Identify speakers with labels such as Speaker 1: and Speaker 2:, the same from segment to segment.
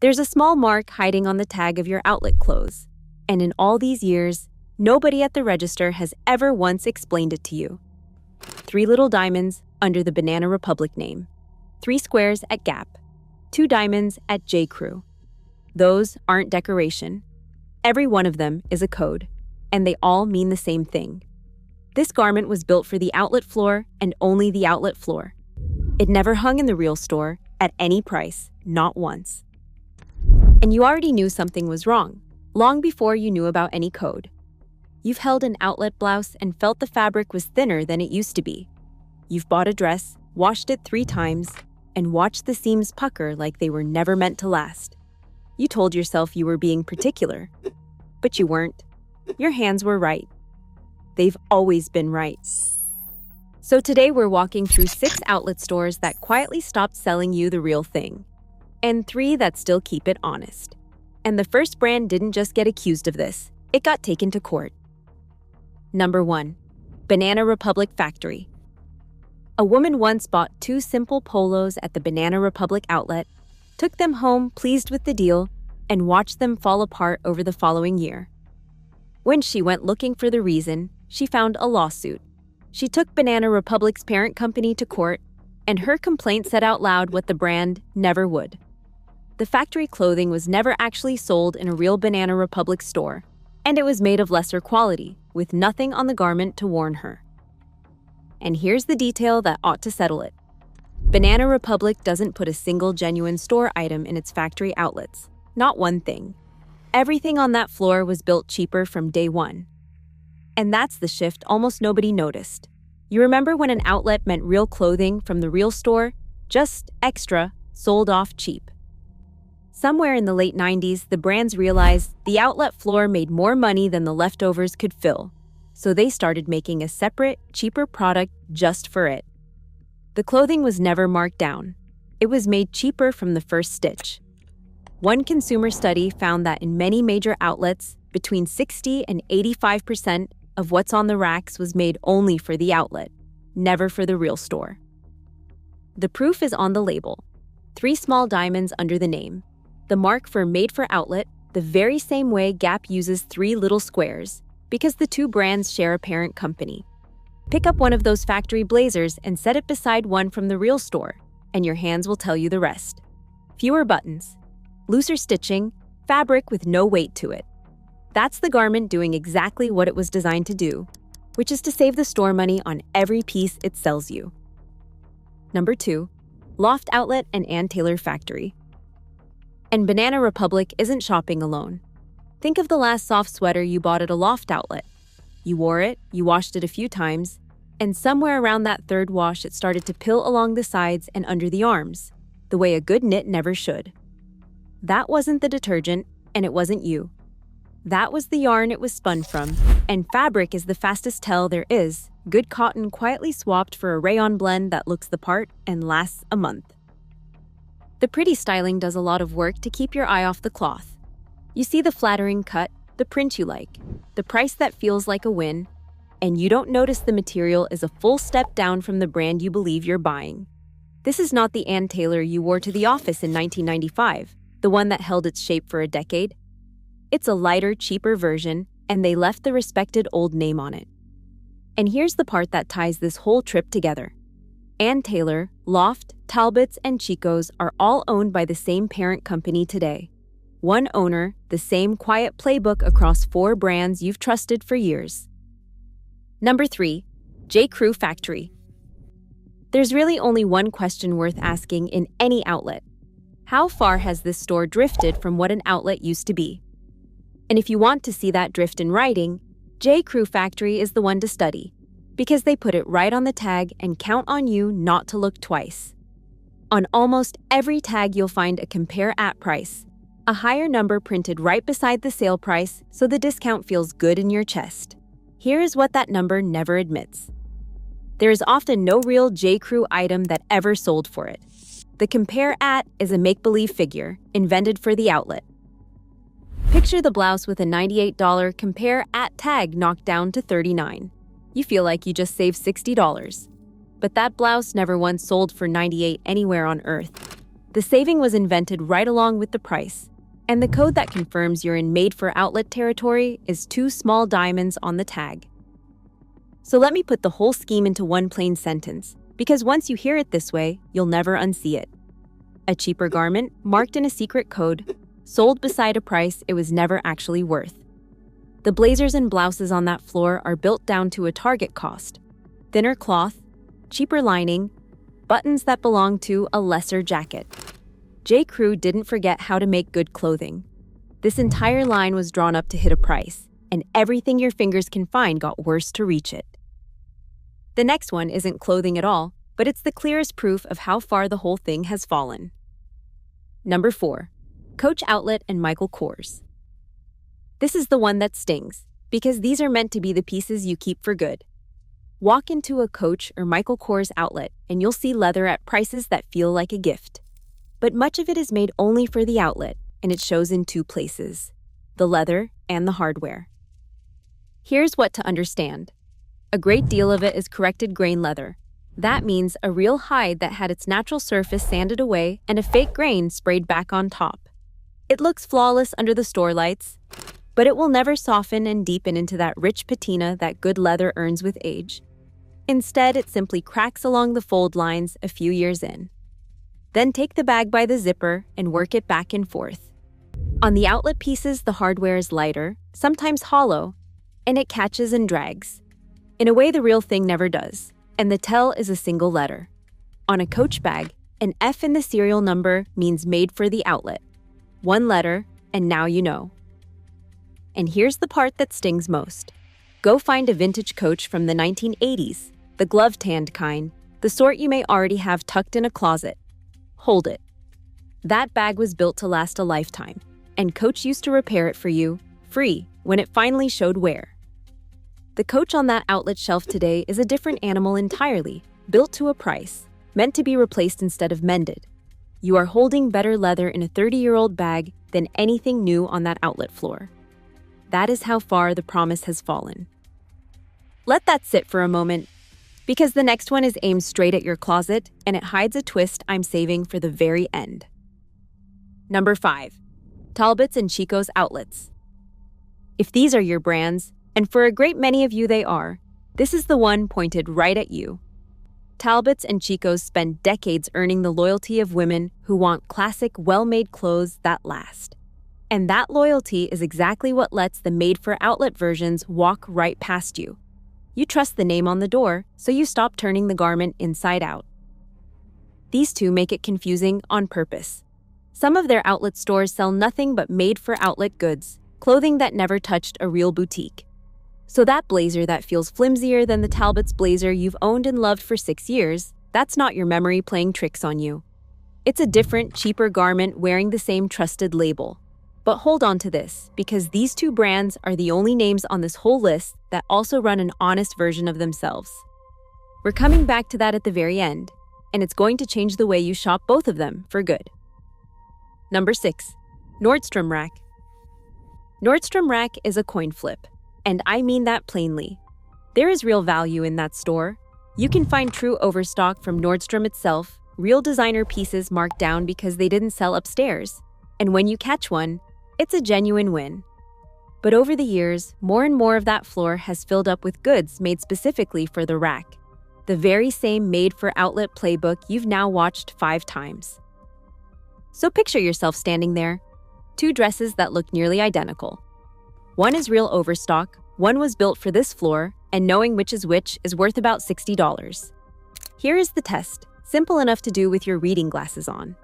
Speaker 1: There's a small mark hiding on the tag of your outlet clothes, and in all these years, nobody at the register has ever once explained it to you. 3 little diamonds under the Banana Republic name, 3 squares at Gap, 2 diamonds at J.Crew. Those aren't decoration. Every one of them is a code, and they all mean the same thing. This garment was built for the outlet floor and only the outlet floor. It never hung in the real store at any price, not once. And you already knew something was wrong, long before you knew about any code. You've held an outlet blouse and felt the fabric was thinner than it used to be. You've bought a dress, washed it 3 times, and watched the seams pucker like they were never meant to last. You told yourself you were being particular, but you weren't. Your hands were right. They've always been right. So today we're walking through 6 outlet stores that quietly stopped selling you the real thing, and 3 that still keep it honest. And the first brand didn't just get accused of this, it got taken to court. Number 1. Banana Republic Factory. A woman once bought 2 simple polos at the Banana Republic outlet, took them home pleased with the deal, and watched them fall apart over the following year. When she went looking for the reason, she found a lawsuit. She took Banana Republic's parent company to court, and her complaint said out loud what the brand never would. The factory clothing was never actually sold in a real Banana Republic store, and it was made of lesser quality, with nothing on the garment to warn her. And here's the detail that ought to settle it. Banana Republic doesn't put a single genuine store item in its factory outlets, not one thing. Everything on that floor was built cheaper from day one. And that's the shift almost nobody noticed. You remember when an outlet meant real clothing from the real store, just extra, sold off cheap. Somewhere in the late 90s, the brands realized the outlet floor made more money than the leftovers could fill, so they started making a separate, cheaper product just for it. The clothing was never marked down. It was made cheaper from the first stitch. One consumer study found that in many major outlets, between 60 and 85% of what's on the racks was made only for the outlet, never for the real store. The proof is on the label. 3 small diamonds under the name. The mark for Made for Outlet, the very same way Gap uses 3 little squares, because the 2 brands share a parent company. Pick up one of those factory blazers and set it beside one from the real store, and your hands will tell you the rest. Fewer buttons, looser stitching, fabric with no weight to it. That's the garment doing exactly what it was designed to do, which is to save the store money on every piece it sells you. Number 2. Loft and Ann Taylor Factory. And Banana Republic isn't shopping alone. Think of the last soft sweater you bought at a Loft outlet. You wore it, you washed it a few times, and somewhere around that 3rd wash it started to pill along the sides and under the arms, the way a good knit never should. That wasn't the detergent, and it wasn't you. That was the yarn it was spun from, and fabric is the fastest tell there is. Good cotton quietly swapped for a rayon blend that looks the part and lasts a month. The pretty styling does a lot of work to keep your eye off the cloth. You see the flattering cut, the print you like, the price that feels like a win, and you don't notice the material is a full step down from the brand you believe you're buying. This is not the Ann Taylor you wore to the office in 1995, the one that held its shape for a decade. It's a lighter, cheaper version, and they left the respected old name on it. And here's the part that ties this whole trip together. Ann Taylor, Loft, Talbots, and Chico's are all owned by the same parent company today. One owner, the same quiet playbook across 4 brands you've trusted for years. Number 3. J.Crew Factory. There's really only one question worth asking in any outlet. How far has this store drifted from what an outlet used to be? And if you want to see that drift in writing, J.Crew Factory is the one to study, because they put it right on the tag and count on you not to look twice. On almost every tag you'll find a compare at price, a higher number printed right beside the sale price so the discount feels good in your chest. Here is what that number never admits. There is often no real J.Crew item that ever sold for it. The compare at is a make-believe figure invented for the outlet. Picture the blouse with a $98 compare at tag knocked down to $39. You feel like you just saved $60. But that blouse never once sold for $98 anywhere on earth. The saving was invented right along with the price, and the code that confirms you're in made-for-outlet territory is 2 small diamonds on the tag. So let me put the whole scheme into one plain sentence, because once you hear it this way, you'll never unsee it. A cheaper garment, marked in a secret code, sold beside a price it was never actually worth. The blazers and blouses on that floor are built down to a target cost: thinner cloth, cheaper lining, buttons that belong to a lesser jacket. J.Crew didn't forget how to make good clothing. This entire line was drawn up to hit a price, and everything your fingers can find got worse to reach it. The next one isn't clothing at all, but it's the clearest proof of how far the whole thing has fallen. Number 4. Coach Outlet and Michael Kors. This is the one that stings, because these are meant to be the pieces you keep for good. Walk into a Coach or Michael Kors outlet and you'll see leather at prices that feel like a gift. But much of it is made only for the outlet, and it shows in 2 places: the leather and the hardware. Here's what to understand. A great deal of it is corrected grain leather. That means a real hide that had its natural surface sanded away and a fake grain sprayed back on top. It looks flawless under the store lights, but it will never soften and deepen into that rich patina that good leather earns with age. Instead, it simply cracks along the fold lines a few years in. Then take the bag by the zipper and work it back and forth. On the outlet pieces, the hardware is lighter, sometimes hollow, and it catches and drags in a way the real thing never does, and the tell is a single letter. On a Coach bag, an F in the serial number means made for the outlet. 1 letter, and now you know. And here's the part that stings most. Go find a vintage Coach from the 1980s, the glove-tanned kind, the sort you may already have tucked in a closet. Hold it. That bag was built to last a lifetime, and Coach used to repair it for you, free, when it finally showed wear. The Coach on that outlet shelf today is a different animal entirely, built to a price, meant to be replaced instead of mended. You are holding better leather in a 30-year-old bag than anything new on that outlet floor. That is how far the promise has fallen. Let that sit for a moment, because the next one is aimed straight at your closet, and it hides a twist I'm saving for the very end. Number 5. Talbots and Chico's outlets. If these are your brands, and for a great many of you they are, this is the one pointed right at you. Talbots and Chico's spend decades earning the loyalty of women who want classic, well-made clothes that last. And that loyalty is exactly what lets the made-for-outlet versions walk right past you. You trust the name on the door, so you stop turning the garment inside out. These two make it confusing on purpose. Some of their outlet stores sell nothing but made-for-outlet goods, clothing that never touched a real boutique. So that blazer that feels flimsier than the Talbots blazer you've owned and loved for 6 years, that's not your memory playing tricks on you. It's a different, cheaper garment wearing the same trusted label. But hold on to this, because these 2 brands are the only names on this whole list that also run an honest version of themselves. We're coming back to that at the very end, and it's going to change the way you shop both of them for good. Number 6. Nordstrom Rack. Nordstrom Rack is a coin flip, and I mean that plainly. There is real value in that store. You can find true overstock from Nordstrom itself, real designer pieces marked down because they didn't sell upstairs, and when you catch one, it's a genuine win. But over the years, more and more of that floor has filled up with goods made specifically for the rack. The very same made-for-outlet playbook you've now watched 5 times. So picture yourself standing there. 2 dresses that look nearly identical. One is real overstock, one was built for this floor, and knowing which is worth about $60. Here is the test, simple enough to do with your reading glasses on.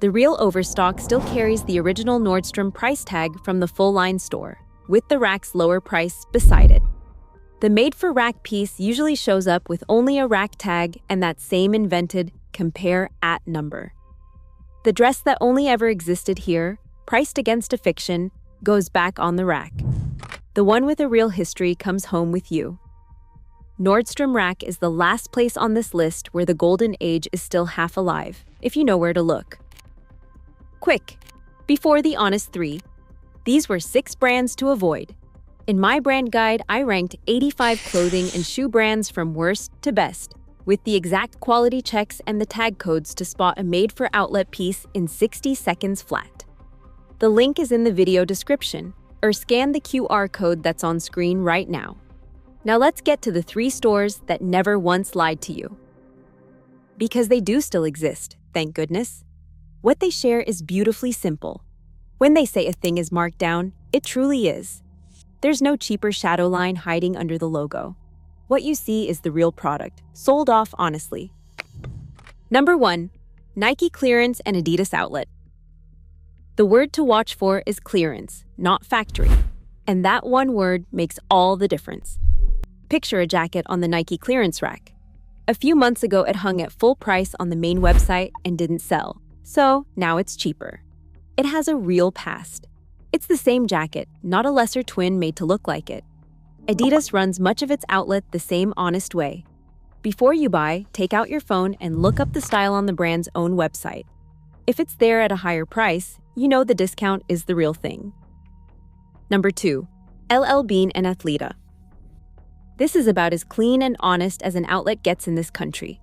Speaker 1: The real overstock still carries the original Nordstrom price tag from the full-line store, with the rack's lower price beside it. The made-for-rack piece usually shows up with only a rack tag and that same invented compare at number. The dress that only ever existed here, priced against a fiction, goes back on the rack. The one with a real history comes home with you. Nordstrom Rack is the last place on this list where the golden age is still half alive, if you know where to look. Quick! Before the honest 3, these were 6 brands to avoid. In my brand guide, I ranked 85 clothing and shoe brands from worst to best, with the exact quality checks and the tag codes to spot a made-for-outlet piece in 60 seconds flat. The link is in the video description, or scan the QR code that's on screen right now. Now let's get to the 3 stores that never once lied to you. Because they do still exist, thank goodness. What they share is beautifully simple. When they say a thing is marked down, it truly is. There's no cheaper shadow line hiding under the logo. What you see is the real product, sold off honestly. Number 1. Nike Clearance and Adidas Outlet. The word to watch for is clearance, not factory. And that one word makes all the difference. Picture a jacket on the Nike Clearance Rack. A few months ago, it hung at full price on the main website and didn't sell, so now it's cheaper. It has a real past. It's the same jacket, not a lesser twin made to look like it. Adidas runs much of its outlet the same honest way. Before you buy, take out your phone and look up the style on the brand's own website. If it's there at a higher price, you know the discount is the real thing. Number 2. LL Bean and Athleta. This is about as clean and honest as an outlet gets in this country.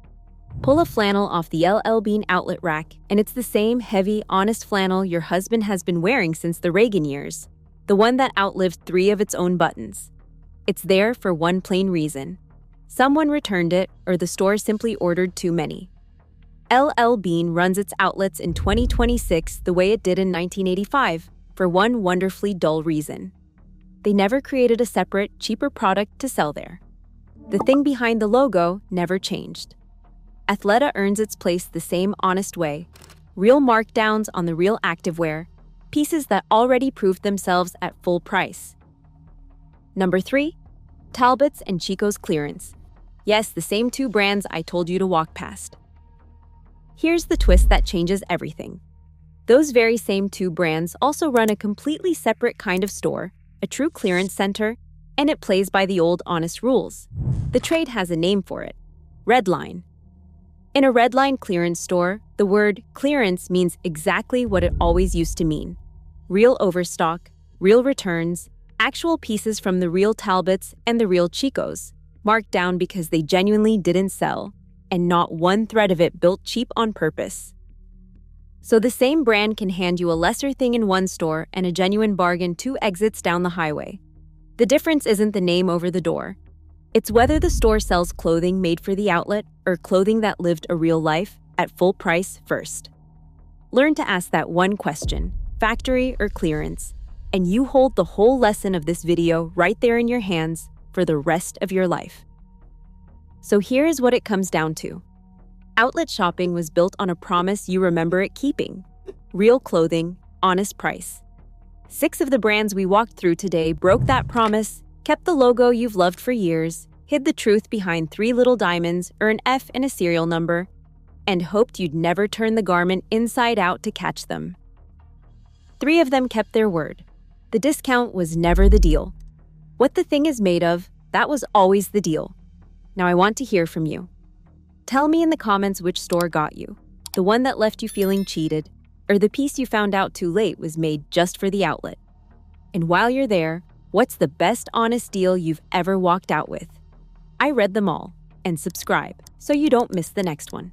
Speaker 1: Pull a flannel off the LL Bean outlet rack, and it's the same heavy, honest flannel your husband has been wearing since the Reagan years, the one that outlived 3 of its own buttons. It's there for one plain reason. Someone returned it, or the store simply ordered too many. LL Bean runs its outlets in 2026 the way it did in 1985, for one wonderfully dull reason. They never created a separate, cheaper product to sell there. The thing behind the logo never changed. Athleta earns its place the same honest way. Real markdowns on the real activewear, pieces that already proved themselves at full price. Number 3. Talbots and Chico's Clearance. Yes, the same 2 brands I told you to walk past. Here's the twist that changes everything. Those very same 2 brands also run a completely separate kind of store, a true clearance center, and it plays by the old honest rules. The trade has a name for it: Redline. In a Redline clearance store, the word clearance means exactly what it always used to mean: real overstock, real returns, actual pieces from the real Talbots and the real Chicos, marked down because they genuinely didn't sell, and not one thread of it built cheap on purpose. So the same brand can hand you a lesser thing in one store and a genuine bargain 2 exits down the highway. The difference isn't the name over the door. It's whether the store sells clothing made for the outlet or clothing that lived a real life at full price first. Learn to ask that one question, factory or clearance, and you hold the whole lesson of this video right there in your hands for the rest of your life. So here is what it comes down to. Outlet shopping was built on a promise you remember it keeping: real clothing, honest price. 6 of the brands we walked through today broke that promise, kept the logo you've loved for years, hid the truth behind 3 little diamonds or an F in a serial number, and hoped you'd never turn the garment inside out to catch them. 3 of them kept their word. The discount was never the deal. What the thing is made of, that was always the deal. Now I want to hear from you. Tell me in the comments which store got you, the one that left you feeling cheated, or the piece you found out too late was made just for the outlet. And while you're there, what's the best honest deal you've ever walked out with? I read them all, and subscribe so you don't miss the next one.